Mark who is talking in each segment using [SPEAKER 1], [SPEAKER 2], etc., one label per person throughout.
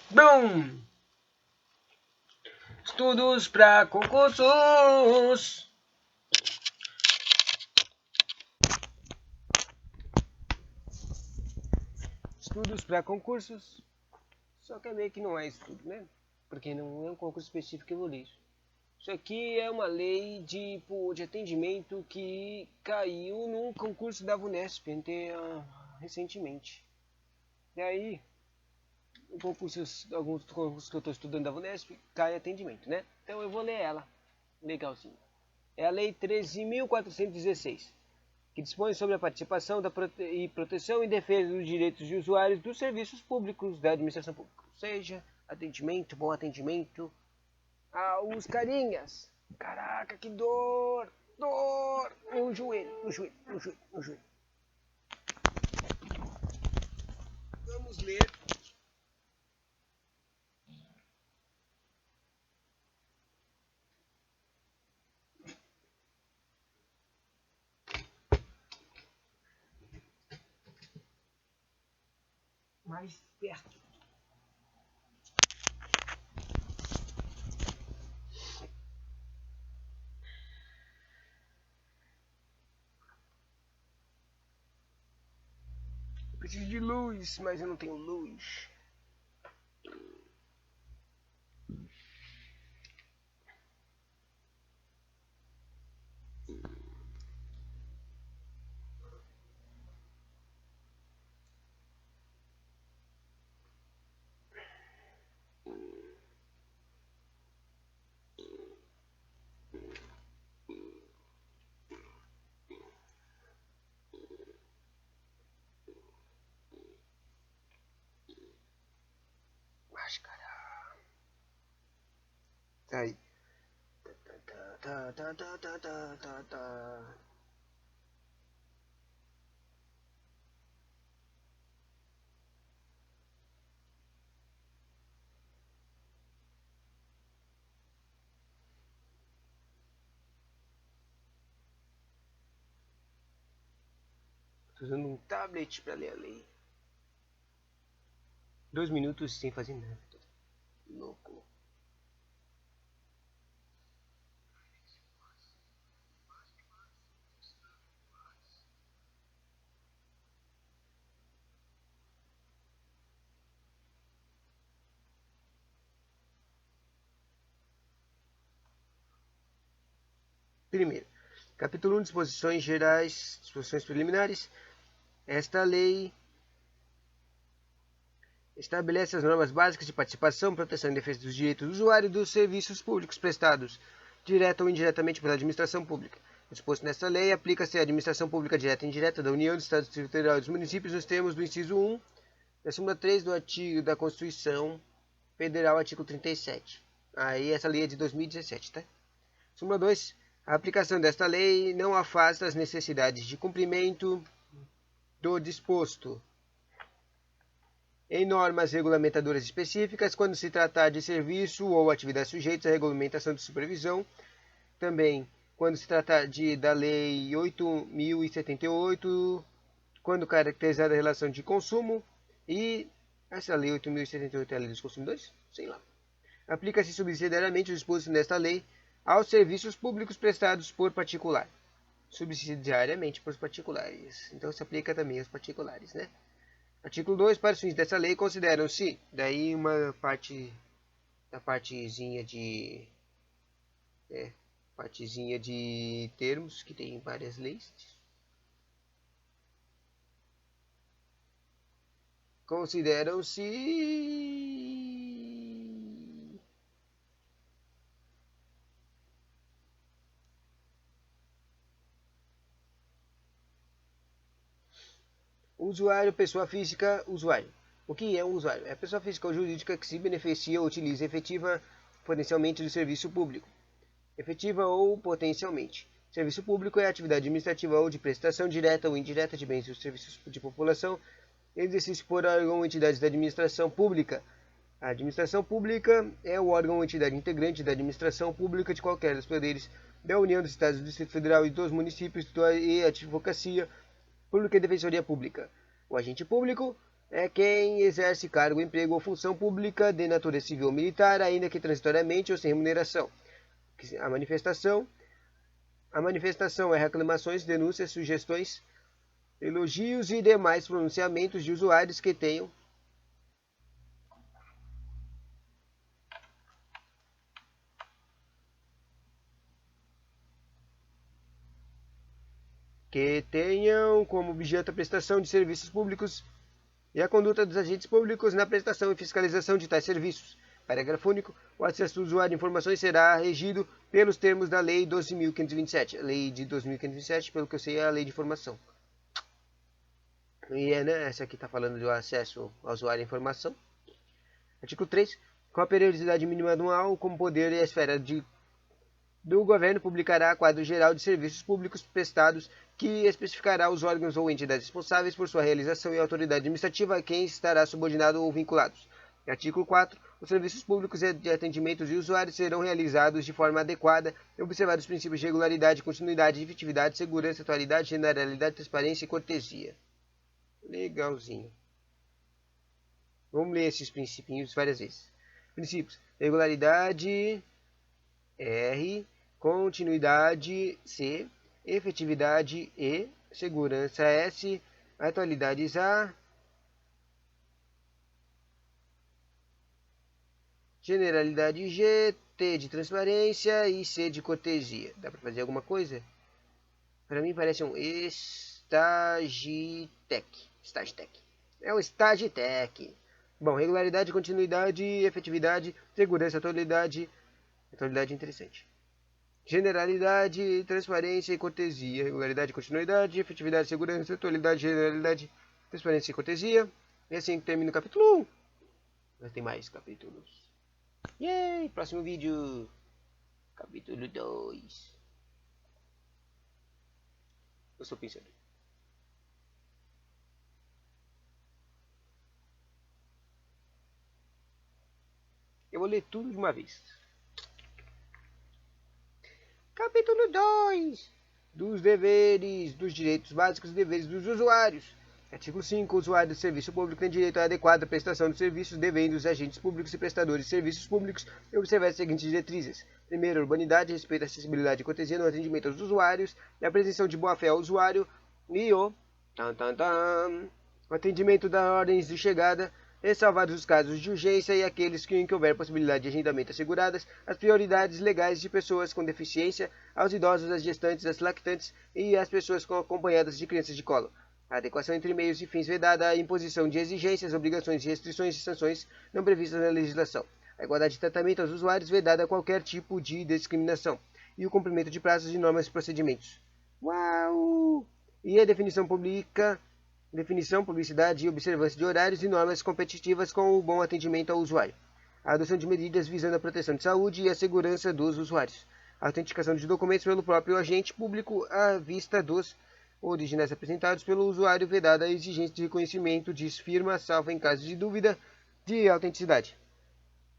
[SPEAKER 1] Bom, estudos para concursos. Estudos para concursos. Só que é meio que não é estudo, né? Porque não é um concurso específico que eu vou ler. Isso aqui é uma lei de atendimento que caiu num concurso da Vunesp recentemente. E aí, alguns concursos que eu estou estudando da Vunesp, cai atendimento, né? Então eu vou ler ela. Legalzinho. É a Lei 13.416, que dispõe sobre a participação e proteção e defesa dos direitos de usuários dos serviços públicos da administração pública. Ou seja, atendimento, bom atendimento aos carinhas. Caraca, que dor! Dor! No joelho. Vamos ler. Mais perto. Eu preciso de luz, mas eu não tenho luz. Máscara. Tá aí. Tô usando um tablet para ler a lei. 2 minutos sem fazer nada. Louco. Primeiro, capítulo 1, disposições gerais, disposições preliminares. Esta lei estabelece as normas básicas de participação, proteção e defesa dos direitos do usuário dos serviços públicos prestados, direta ou indiretamente pela administração pública. O disposto nesta lei aplica-se à administração pública direta e indireta da União, do Estado, do Distrito Federal e dos municípios nos termos do inciso 1 da súmula 3 do artigo da Constituição Federal, artigo 37. Aí essa lei é de 2017, tá? Súmula 2. A aplicação desta lei não afasta as necessidades de cumprimento do disposto em normas regulamentadoras específicas quando se tratar de serviço ou atividade sujeitos à regulamentação de supervisão. Também quando se tratar da Lei 8.078, quando caracterizada a relação de consumo. E essa Lei 8.078 é a Lei dos Consumidores? Sei lá. Aplica-se subsidiariamente o disposto nesta lei aos serviços públicos prestados por particular. Subsidiariamente por particulares. Então se aplica também aos particulares, né? Artigo 2. Para os fins dessa lei, consideram-se, daí uma partezinha de termos, que tem várias leis. Consideram-se usuário, pessoa física, usuário. O que é um usuário? É a pessoa física ou jurídica que se beneficia ou utiliza efetiva potencialmente do serviço público. Efetiva ou potencialmente. Serviço público é atividade administrativa ou de prestação direta ou indireta de bens ou serviços de população, exercício por órgão ou entidade da administração pública. A administração pública é o órgão ou entidade integrante da administração pública de qualquer dos poderes da União, dos Estados, do Distrito Federal e dos municípios e advocacia pública e defensoria pública. O agente público é quem exerce cargo, emprego ou função pública de natureza civil ou militar, ainda que transitoriamente ou sem remuneração. A manifestação é reclamações, denúncias, sugestões, elogios e demais pronunciamentos de usuários que tenham como objeto a prestação de serviços públicos e a conduta dos agentes públicos na prestação e fiscalização de tais serviços. Parágrafo único. O acesso do usuário a informações será regido pelos termos da Lei 12.527. A Lei de 12.527, pelo que eu sei, é a Lei de Informação. E essa aqui está falando do acesso ao usuário à informação. Artigo 3. Com a periodicidade mínima anual, como poder e a esfera do governo publicará quadro geral de serviços públicos prestados que especificará os órgãos ou entidades responsáveis por sua realização e a autoridade administrativa a quem estará subordinado ou vinculados. Artigo 4. Os serviços públicos de atendimento de usuários serão realizados de forma adequada, observados os princípios de regularidade, continuidade, efetividade, segurança, atualidade, generalidade, transparência e cortesia. Legalzinho. Vamos ler esses princípios várias vezes. Princípios: regularidade, R, continuidade, C, efetividade, E, segurança, S, atualidades, A, generalidade, G, T de transparência e C de cortesia. Dá para fazer alguma coisa? Para mim parece um Stagitec. É um Stagitec. Bom, regularidade, continuidade, efetividade, segurança, atualidade interessante. Generalidade, transparência e cortesia. Regularidade, continuidade, efetividade, segurança, atualidade, generalidade, transparência e cortesia. E assim termina o capítulo 1. Mas tem mais capítulos. Yay! Próximo vídeo. Capítulo 2. Eu estou pensando. Eu vou ler tudo de uma vez. Capítulo 2. Dos deveres, dos direitos básicos e deveres dos usuários. Artigo 5. O usuário do serviço público tem direito à adequada prestação de serviços, devendo os agentes públicos e prestadores de serviços públicos observar as seguintes diretrizes. Primeiro, urbanidade, respeito, acessibilidade e cortesia no atendimento aos usuários, a apreensão de boa-fé ao usuário e o atendimento das ordens de chegada, ressalvados os casos de urgência e aqueles em que houver possibilidade de agendamento asseguradas, as prioridades legais de pessoas com deficiência, aos idosos, às gestantes, às lactantes e às pessoas acompanhadas de crianças de colo. A adequação entre meios e fins vedada, a imposição de exigências, obrigações, restrições e sanções não previstas na legislação. A igualdade de tratamento aos usuários vedada qualquer tipo de discriminação. E o cumprimento de prazos de normas e procedimentos. Uau! E a definição, publicidade e observância de horários e normas competitivas com o bom atendimento ao usuário. A adoção de medidas visando a proteção de saúde e a segurança dos usuários. A autenticação de documentos pelo próprio agente público à vista dos originais apresentados pelo usuário, vedada a exigência de reconhecimento de firma, salvo em caso de dúvida de autenticidade.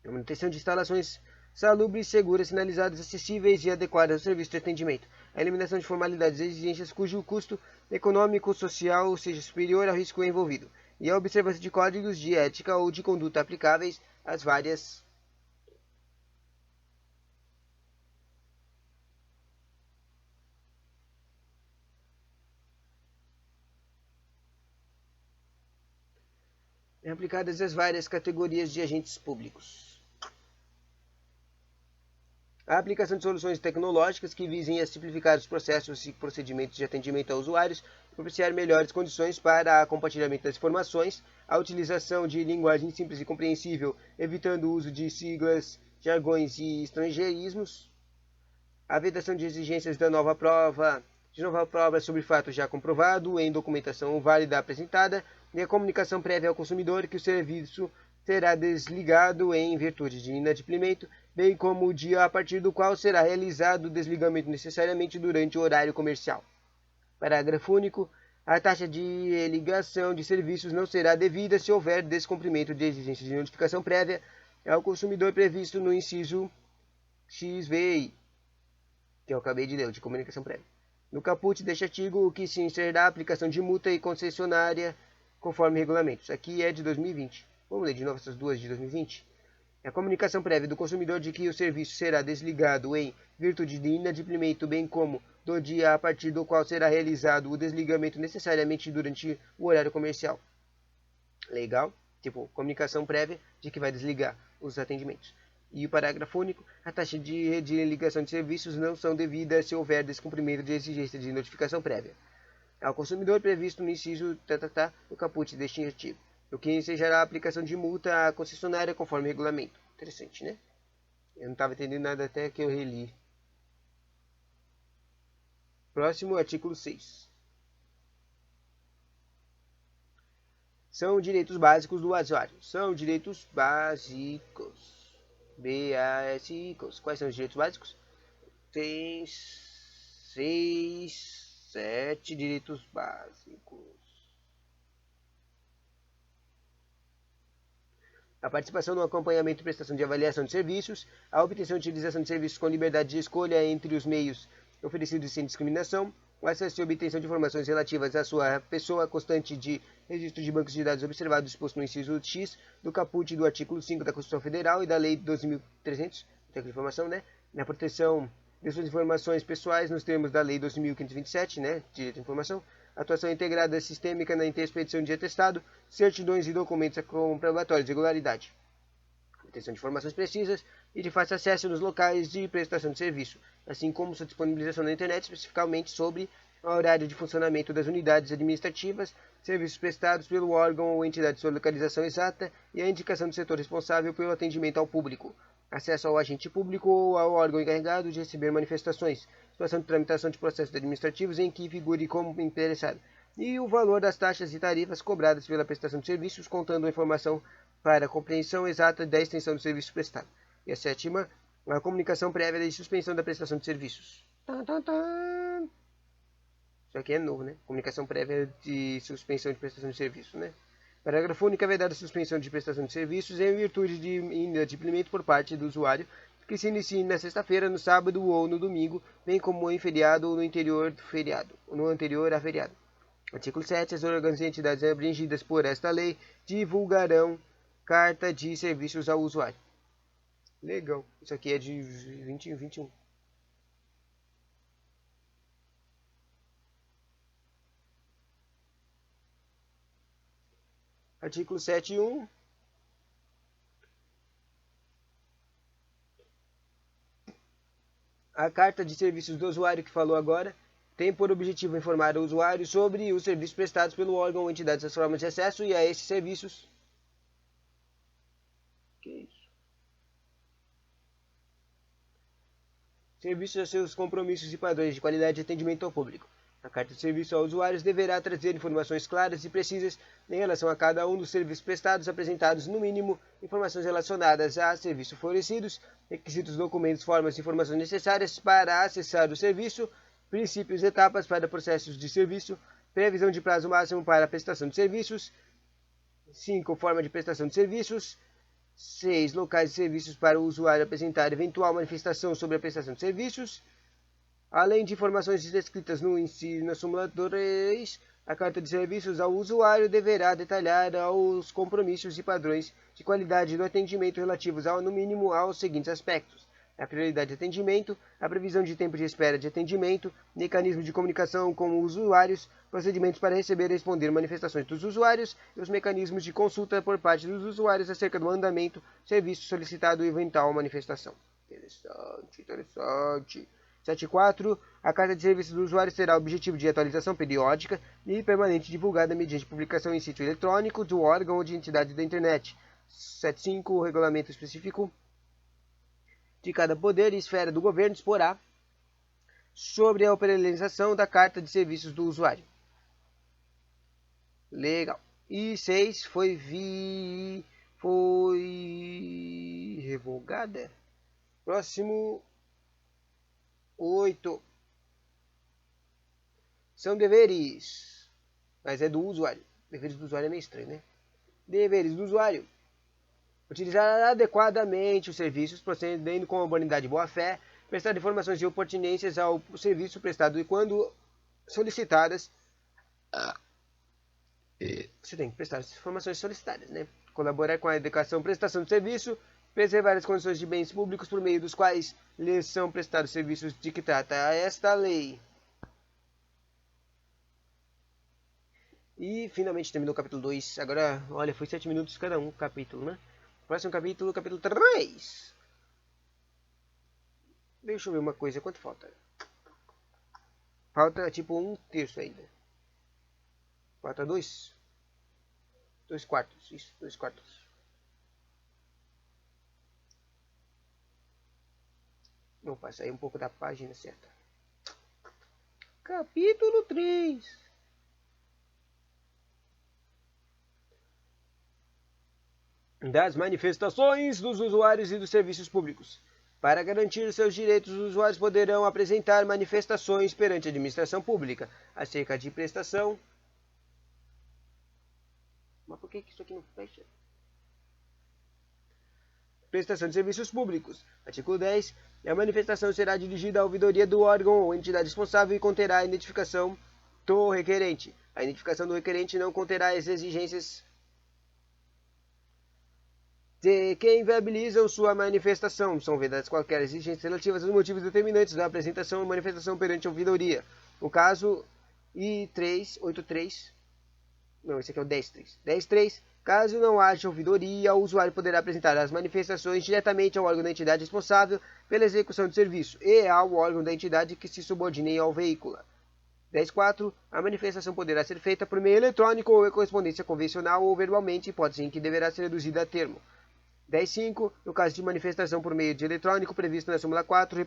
[SPEAKER 1] A manutenção de instalações salubres, seguras, sinalizadas, acessíveis e adequadas ao serviço de atendimento. A eliminação de formalidades e exigências cujo custo econômico ou social seja superior ao risco envolvido. E a observância de códigos de ética ou de conduta aplicáveis às várias categorias de agentes públicos. A aplicação de soluções tecnológicas que visem a simplificar os processos e procedimentos de atendimento a usuários, propiciar melhores condições para o compartilhamento das informações, a utilização de linguagem simples e compreensível, evitando o uso de siglas, jargões e estrangeirismos, a vedação de exigências de nova prova sobre fato já comprovado em documentação válida apresentada, e a comunicação prévia ao consumidor que o serviço será desligado em virtude de inadimplemento, bem como o dia a partir do qual será realizado o desligamento necessariamente durante o horário comercial. Parágrafo único. A taxa de ligação de serviços não será devida se houver descumprimento de exigência de notificação prévia ao consumidor previsto no inciso XVI, que eu acabei de ler, de comunicação prévia. No caput deste artigo, o que se inserirá a aplicação de multa e concessionária conforme regulamentos. Aqui é de 2020. Vamos ler de novo essas duas de 2020? A comunicação prévia do consumidor de que o serviço será desligado em virtude de inadimplemento, bem como do dia a partir do qual será realizado o desligamento necessariamente durante o horário comercial. Legal? Tipo, comunicação prévia de que vai desligar os atendimentos. E o parágrafo único, a taxa de ligação de serviços não são devidas se houver descumprimento de exigência de notificação prévia ao consumidor previsto no inciso do caput deste artigo, o que ensejará a aplicação de multa à concessionária conforme regulamento. Interessante, né? Eu não estava entendendo nada até que eu reli. Próximo, artigo 6. São direitos básicos do usuário. São direitos básicos. Básicos. Quais são os direitos básicos? Tem 6, 7 direitos básicos. A participação no acompanhamento e prestação de avaliação de serviços, a obtenção e utilização de serviços com liberdade de escolha entre os meios oferecidos sem discriminação, o acesso e obtenção de informações relativas à sua pessoa constante de registro de bancos de dados observado disposto no inciso X do caput do artigo 5 da Constituição Federal e da Lei 12.300, de informação, né? Na proteção de suas informações pessoais nos termos da Lei 2.527, né? Direito à informação, atuação integrada sistêmica na expedição de atestado, certidões e documentos comprobatórios de regularidade, obtenção de informações precisas e de fácil acesso nos locais de prestação de serviço, assim como sua disponibilização na internet, especificamente sobre o horário de funcionamento das unidades administrativas, serviços prestados pelo órgão ou entidade de sua localização exata e a indicação do setor responsável pelo atendimento ao público, acesso ao agente público ou ao órgão encarregado de receber manifestações, situação de tramitação de processos administrativos em que figure como interessado, e o valor das taxas e tarifas cobradas pela prestação de serviços, contando a informação para a compreensão exata da extensão do serviço prestado. E a sétima, a comunicação prévia de suspensão da prestação de serviços. Isso aqui é novo, né? Comunicação prévia de suspensão de prestação de serviços, né? Parágrafo único, é vedada a suspensão de prestação de serviços em virtude de inadimplemento por parte do usuário que se inicie na sexta-feira, no sábado ou no domingo, bem como em feriado ou no interior do feriado, ou no anterior a feriado. Artigo 7. As órgãos e entidades abrangidas por esta lei divulgarão carta de serviços ao usuário. Legal. Isso aqui é de 2021. Artigo 7.1. A carta de serviços do usuário que falou agora tem por objetivo informar o usuário sobre os serviços prestados pelo órgão ou entidade, as formas de acesso e a esses serviços. Que isso? Serviços a seus compromissos e padrões de qualidade de atendimento ao público. A carta de serviço aos usuários deverá trazer informações claras e precisas em relação a cada um dos serviços prestados, apresentados no mínimo informações relacionadas a serviços fornecidos, requisitos, documentos, formas e informações necessárias para acessar o serviço, princípios e etapas para processos de serviço, previsão de prazo máximo para a prestação de serviços, 5. Forma de prestação de serviços, 6. Locais de serviços para o usuário apresentar eventual manifestação sobre a prestação de serviços. Além de informações descritas no ensino súmula 3, a carta de serviços ao usuário deverá detalhar os compromissos e padrões de qualidade do atendimento relativos ao, no mínimo, aos seguintes aspectos: a prioridade de atendimento, a previsão de tempo de espera de atendimento, mecanismo de comunicação com os usuários, procedimentos para receber e responder manifestações dos usuários e os mecanismos de consulta por parte dos usuários acerca do andamento, serviço solicitado e eventual manifestação. Interessante. 7.4. A carta de serviços do usuário terá objetivo de atualização periódica e permanente divulgada mediante publicação em sítio eletrônico do órgão ou de entidade da internet. 7.5. O regulamento específico de cada poder e esfera do governo disporá sobre a operacionalização da carta de serviços do usuário. Legal. E 6. Foi revogada. Próximo. 8. São deveres, mas é do usuário. Deveres do usuário é meio estranho, né? Deveres do usuário: utilizar adequadamente os serviços, procedendo com humanidade e boa-fé, prestar informações e oportunidades ao serviço prestado e, quando solicitadas, você tem que prestar as informações solicitadas, né? Colaborar com a educação, prestação de serviço, preservar as condições de bens públicos por meio dos quais lhes são prestados serviços de que trata esta lei. E finalmente terminou o capítulo 2. Agora, olha, foi 7 minutos cada um capítulo, né? Próximo capítulo, capítulo 3. Deixa eu ver uma coisa, quanto falta? Falta tipo 1/3 ainda. Falta 2 quartos, isso, 2 quartos. Opa, saiu um pouco da página certa. Capítulo 3. Das manifestações dos usuários e dos serviços públicos. Para garantir seus direitos, os usuários poderão apresentar manifestações perante a administração pública acerca de prestação. Mas por que isso aqui não fecha? Prestação de serviços públicos. Artigo 10. A manifestação será dirigida à ouvidoria do órgão ou entidade responsável e conterá a identificação do requerente. A identificação do requerente não conterá as exigências de quem viabilizam sua manifestação. São vedadas qualquer exigências relativas aos motivos determinantes da apresentação e manifestação perante a ouvidoria. O caso I383. Não, esse aqui é o 10.3. 10.3. Caso não haja ouvidoria, o usuário poderá apresentar as manifestações diretamente ao órgão da entidade responsável pela execução do serviço e ao órgão da entidade que se subordine ao veículo. 10.4. A manifestação poderá ser feita por meio eletrônico ou em correspondência convencional ou verbalmente, hipótese em que deverá ser reduzida a termo. 10.5. No caso de manifestação por meio de eletrônico previsto na súmula 4,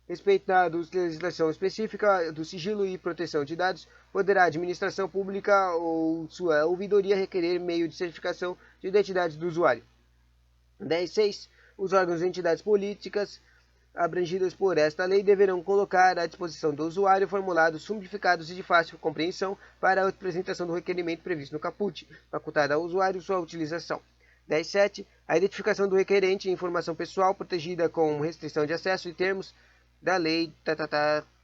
[SPEAKER 1] respeitado a legislação específica do sigilo e proteção de dados, poderá a administração pública ou sua ouvidoria requerer meio de certificação de identidade do usuário. 10.6. Os órgãos e entidades políticas abrangidas por esta lei deverão colocar à disposição do usuário formulados simplificados e de fácil compreensão para a apresentação do requerimento previsto no caput, facultada ao usuário sua utilização. 10.7. A identificação do requerente e informação pessoal protegida com restrição de acesso e termos da lei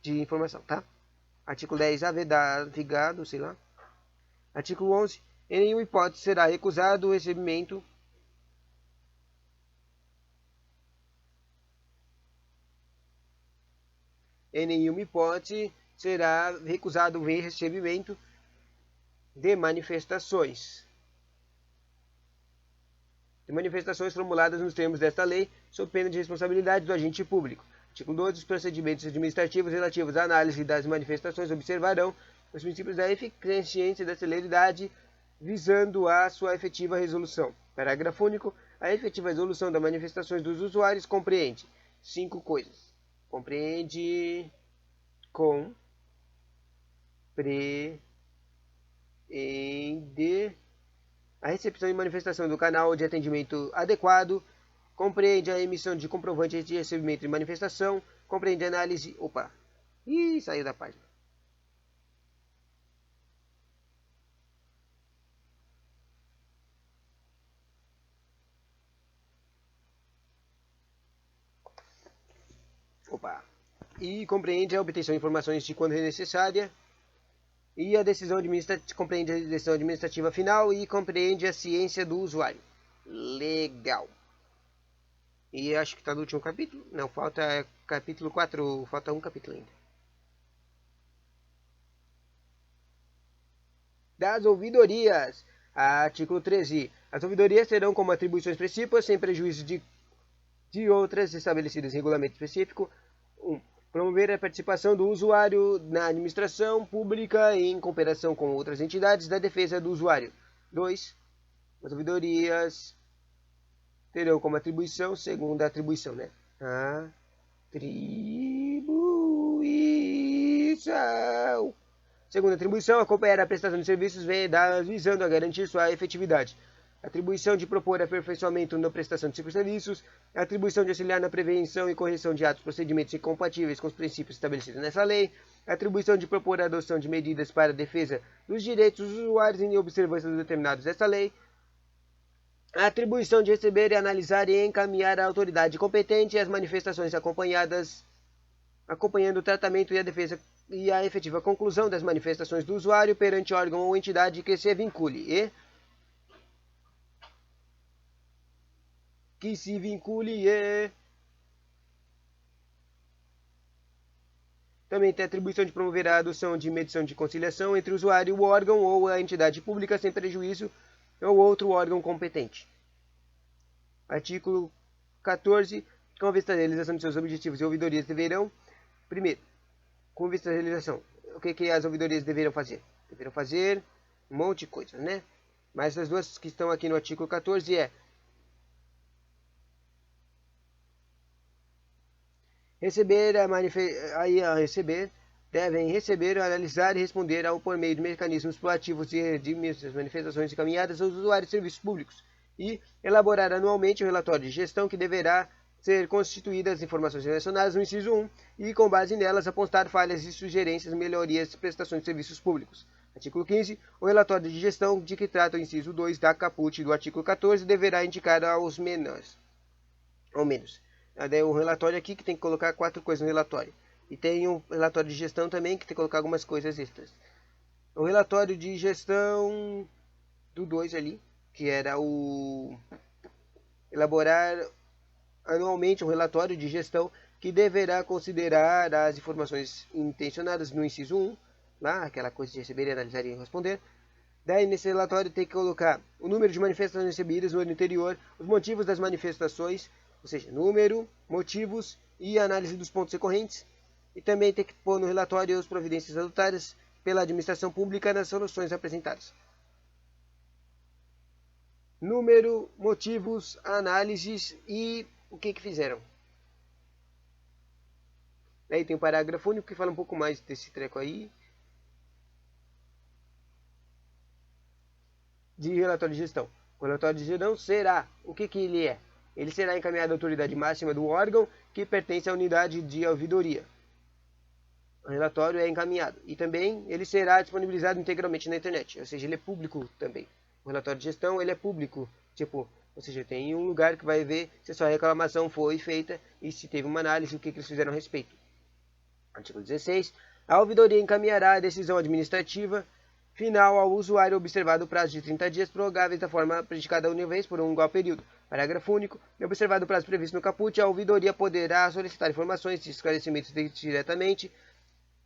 [SPEAKER 1] de informação, tá? Artigo 10A, vedado, sei lá. Artigo 11. Em nenhuma hipótese será recusado o recebimento de manifestações formuladas nos termos desta lei, sob pena de responsabilidade do agente público. Artigo 12. Os procedimentos administrativos relativos à análise das manifestações observarão os princípios da eficiência e da celeridade, visando a sua efetiva resolução. Parágrafo único. A efetiva resolução das manifestações dos usuários compreende 5 coisas. Compreende a recepção e manifestação do canal de atendimento adequado, compreende a emissão de comprovante de recebimento de manifestação, compreende a análise... Opa! Ih, saiu da página. E compreende a obtenção de informações de quando é necessária, e a decisão administrativa, compreende a decisão administrativa final e compreende a ciência do usuário. Legal. E acho que está no último capítulo. Não, falta capítulo 4, falta um capítulo ainda. Das ouvidorias. Artigo 13. As ouvidorias terão como atribuições principais, sem prejuízo de outras estabelecidas em regulamento específico. 1. Promover a participação do usuário na administração pública em cooperação com outras entidades da defesa do usuário. 2. As ouvidorias terão como atribuição, segunda atribuição, né? Atribuição. Segunda atribuição, acompanhar a prestação de serviços visando a garantir sua efetividade. Atribuição de propor aperfeiçoamento na prestação de serviços. Atribuição de auxiliar na prevenção e correção de atos, procedimentos incompatíveis com os princípios estabelecidos nessa lei. Atribuição de propor a adoção de medidas para a defesa dos direitos dos usuários em observância dos determinados desta lei. A atribuição de receber e analisar e encaminhar à autoridade competente as manifestações acompanhando o tratamento e a defesa e a efetiva conclusão das manifestações do usuário perante órgão ou entidade que se vincule e também tem a atribuição de promover a adoção de medição de conciliação entre o usuário, o órgão ou a entidade pública sem prejuízo ou outro órgão competente. Artigo 14. Com vista à realização de seus objetivos e ouvidorias deverão, primeiro, com vista à realização, o que as ouvidorias deverão fazer? Deverão fazer um monte de coisa, né? Mas as duas que estão aqui no artigo 14 é devem receber, analisar e responder por meio de mecanismos proativos e de manifestações encaminhadas aos usuários de serviços públicos e elaborar anualmente o relatório de gestão que deverá ser constituídas as informações relacionadas no inciso 1 e, com base nelas, apontar falhas e sugerências, melhorias de prestações de serviços públicos. Artigo 15. O relatório de gestão de que trata o inciso 2 da caput do artigo 14 deverá indicar aos menores, ou menos. O relatório aqui que tem que colocar 4 coisas no relatório. E tem um relatório de gestão também que tem que colocar algumas coisas extras. O relatório de gestão do 2 ali, que era o elaborar anualmente um relatório de gestão que deverá considerar as informações intencionadas no inciso 1, lá, aquela coisa de receber, analisar e responder. Daí, nesse relatório, tem que colocar o número de manifestações recebidas no ano anterior, os motivos das manifestações, ou seja, número, motivos e análise dos pontos recorrentes. E também tem que pôr no relatório as providências adotadas pela administração pública nas soluções apresentadas. Número, motivos, análises e o que fizeram. Aí tem um parágrafo único que fala um pouco mais desse treco aí. De relatório de gestão. O relatório de gestão será, o que ele é? Ele será encaminhado à autoridade máxima do órgão que pertence à unidade de ouvidoria. O relatório é encaminhado. E também ele será disponibilizado integralmente na internet. Ou seja, ele é público também. O relatório de gestão ele é público. Ou seja, tem um lugar que vai ver se a sua reclamação foi feita e se teve uma análise, o que eles fizeram a respeito. Artigo 16. A ouvidoria encaminhará a decisão administrativa final ao usuário observado o prazo de 30 dias prorrogáveis da forma praticada uma vez por um igual período. Parágrafo único. Observado o prazo previsto no caput, a ouvidoria poderá solicitar informações e esclarecimentos diretamente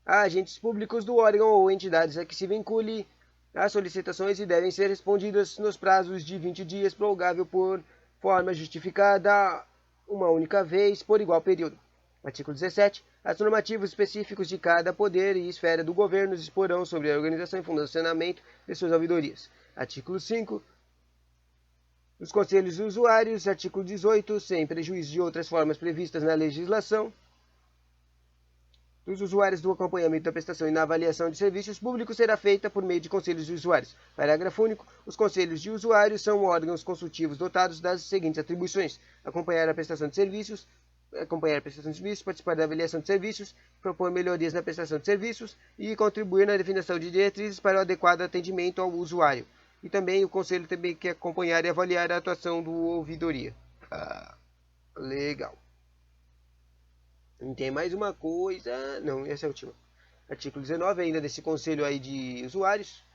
[SPEAKER 1] a agentes públicos do órgão ou entidades a que se vincule as solicitações e devem ser respondidas nos prazos de 20 dias, prorrogável por forma justificada uma única vez por igual período. Artigo 17. As normativos específicos de cada poder e esfera do governo disporão sobre a organização e funcionamento de suas ouvidorias. Artigo 5. Os conselhos de usuários. Artigo 18. Sem prejuízo de outras formas previstas na legislação dos usuários do acompanhamento da prestação e na avaliação de serviços públicos será feita por meio de conselhos de usuários. Parágrafo único. Os conselhos de usuários são órgãos consultivos dotados das seguintes atribuições: acompanhar a prestação de serviços, participar da avaliação de serviços, propor melhorias na prestação de serviços e contribuir na definição de diretrizes para o adequado atendimento ao usuário. E também o conselho também quer acompanhar e avaliar a atuação do ouvidoria. Legal. E tem mais uma coisa. Não, essa é a última. Artigo 19, ainda desse conselho aí de usuários.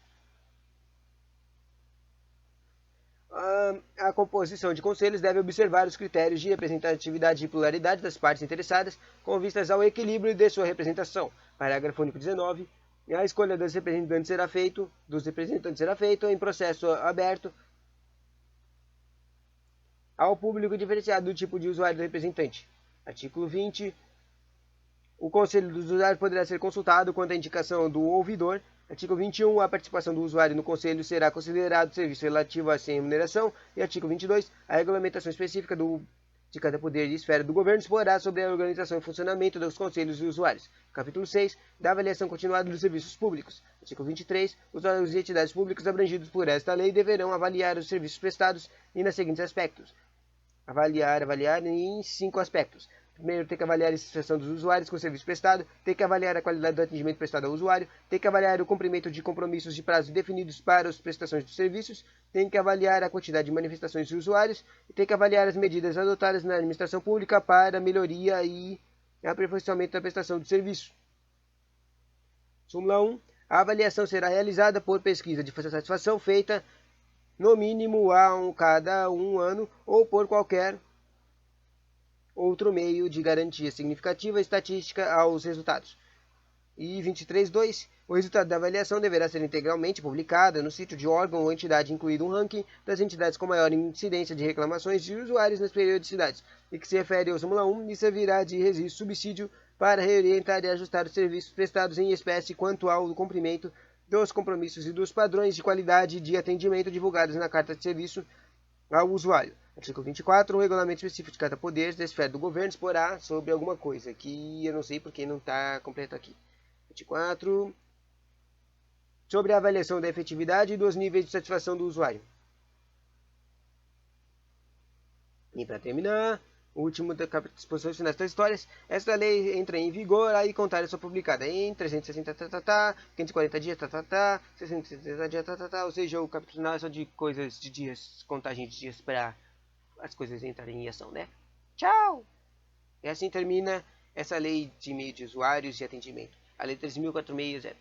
[SPEAKER 1] A composição de conselhos deve observar os critérios de representatividade e pluralidade das partes interessadas, com vistas ao equilíbrio de sua representação. Parágrafo único 19. A escolha dos representantes será feita em processo aberto ao público diferenciado do tipo de usuário do representante. Artigo 20. O conselho dos usuários poderá ser consultado quanto à indicação do ouvidor. Artigo 21. A participação do usuário no conselho será considerado serviço relativo a sem remuneração. E artigo 22. A regulamentação específica de cada poder e esfera do governo explorará sobre a organização e funcionamento dos conselhos de usuários. Capítulo 6. Da avaliação continuada dos serviços públicos. Artigo 23. Os órgãos e entidades públicas abrangidos por esta lei deverão avaliar os serviços prestados e nos seguintes aspectos. Avaliar em 5 aspectos. Primeiro, tem que avaliar a satisfação dos usuários com o serviço prestado, tem que avaliar a qualidade do atendimento prestado ao usuário, tem que avaliar o cumprimento de compromissos de prazo definidos para as prestações de serviços, tem que avaliar a quantidade de manifestações de usuários e tem que avaliar as medidas adotadas na administração pública para a melhoria e aperfeiçoamento da prestação de serviço. Súmula 1. A avaliação será realizada por pesquisa de satisfação feita no mínimo cada um ano ou por qualquer outro meio de garantia significativa estatística aos resultados. E 23.2. O resultado da avaliação deverá ser integralmente publicado no sítio de órgão ou entidade, incluído um ranking das entidades com maior incidência de reclamações de usuários nas periodicidades, e que se refere ao súmula 1 e servirá de registro subsídio para reorientar e ajustar os serviços prestados em espécie quanto ao cumprimento dos compromissos e dos padrões de qualidade de atendimento divulgados na carta de serviço ao usuário. Artigo 24. Um regulamento específico de cada poder da esfera do governo exporá sobre alguma coisa, que eu não sei porque não está completo aqui. 24. Sobre a avaliação da efetividade e dos níveis de satisfação do usuário. E para terminar, o último da disposições finais das histórias, esta lei entra em vigor aí contar sua publicada em 360 540 dias 660 dias ou seja, o capítulo final é só de coisas de dias, contagem de dias para as coisas entrarem em ação, né? Tchau! E assim termina essa lei de e-mail de usuários e atendimento, a lei 13.460.